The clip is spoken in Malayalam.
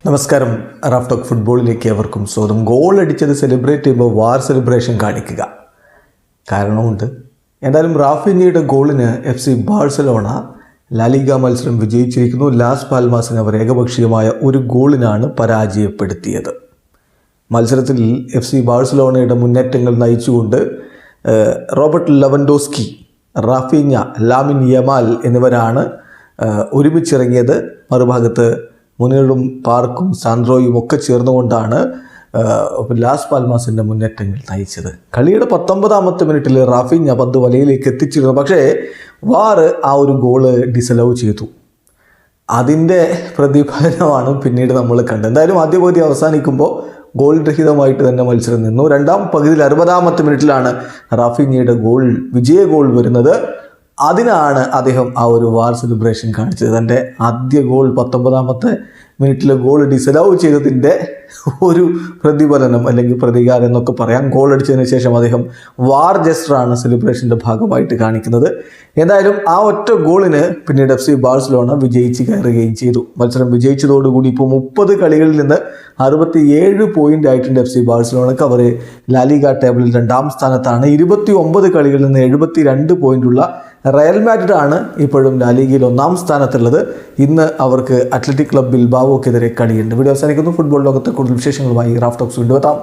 നമസ്കാരം. റാഫ് ടോക്ക് ഫുട്ബോളിലേക്ക് അവർക്കും സ്വാഗതം. ഗോൾ അടിച്ചത് സെലിബ്രേറ്റ് ചെയ്യുമ്പോൾ വാർ സെലിബ്രേഷൻ കാണിക്കുക, കാരണമുണ്ട്. എന്തായാലും റാഫിഞ്ഞയുടെ ഗോളിന് FC ബാഴ്സലോണ ലാലിഗ മത്സരം വിജയിച്ചിരിക്കുന്നു. ലാസ് പാൽമാസിനെ അവർ ഏകപക്ഷീയമായ ഒരു ഗോളിനാണ് പരാജയപ്പെടുത്തിയത്. മത്സരത്തിൽ FC ബാഴ്സലോണയുടെ മുന്നേറ്റങ്ങൾ നയിച്ചുകൊണ്ട് Robert Lewandowski, Raphinha, Lamine Yamal എന്നിവരാണ് ഒരുമിച്ചിറങ്ങിയത്. മറുഭാഗത്ത് മുനീറും പാർക്കും സാൻഡ്രോയും ഒക്കെ ചേർന്നുകൊണ്ടാണ് ലാസ് പാൽമാസിൻ്റെ മുന്നേറ്റങ്ങൾ നയിച്ചത്. കളിയുടെ 19ാമത്തെ മിനിറ്റിൽ റാഫിഞ്ഞ പന്ത് വലയിലേക്ക് എത്തിച്ചിരുന്നു. പക്ഷേ വാർ ആ ഒരു ഗോള് ഡിസലവ് ചെയ്തു. അതിൻ്റെ പ്രതിഫലനമാണ് പിന്നീട് നമ്മൾ കണ്ടത്. എന്തായാലും ആദ്യ പകുതി അവസാനിക്കുമ്പോൾ ഗോൾ രഹിതമായിട്ട് തന്നെ മത്സരം നിന്നു. രണ്ടാം പകുതിയിൽ 60ാമത്തെ മിനിറ്റിലാണ് റാഫിഞ്ഞയുടെ ഗോൾ, വിജയ ഗോൾ വരുന്നത്. അതിനാണ് അദ്ദേഹം ആ ഒരു വാർ സെലിബ്രേഷൻ കാണിച്ചത്. തൻ്റെ ആദ്യ ഗോൾ 19ാമത്തെ മിനിറ്റിലെ ഗോൾ ഡിസലവ് ചെയ്തതിൻ്റെ ഒരു പ്രതിഫലനം അല്ലെങ്കിൽ പ്രതികാരം എന്നൊക്കെ പറയാം. ഗോൾ അടിച്ചതിന് ശേഷം അദ്ദേഹം വാർ ജസ്റ്ററാണ് സെലിബ്രേഷൻ്റെ ഭാഗമായിട്ട് കാണിക്കുന്നത്. എന്തായാലും ആ ഒറ്റ ഗോളിന് പിന്നീട് FC ബാഴ്സലോണ വിജയിച്ച് കയറുകയും ചെയ്തു. മത്സരം വിജയിച്ചതോടുകൂടി ഇപ്പോൾ 30 കളികളിൽ നിന്ന് 67 പോയിൻ്റ് ആയിട്ടുണ്ട് FC ബാഴ്സലോണക്ക്. അവർ ലാലിഗ ടേബിളിൽ 2ാം സ്ഥാനത്താണ്. 29 കളികളിൽ നിന്ന് 72 പോയിൻ്റുള്ള റയൽ മാഡ്രിഡ് ആണ് ഇപ്പോഴും ലാലിഗയിൽ 1ാം സ്ഥാനത്തുള്ളത്. ഇന്ന് അവർക്ക് അത്ലറ്റിക് ക്ലബ് ബിൽബാവോക്കെതിരെ കളിയുണ്ട്. വീഡിയോ അവസാനിക്കുന്നു. ഫുട്ബോൾ ലോകത്തെ കൂടുതൽ വിശേഷങ്ങളുമായി റാഫ് ടോക്സ് വീണ്ടും എത്താം.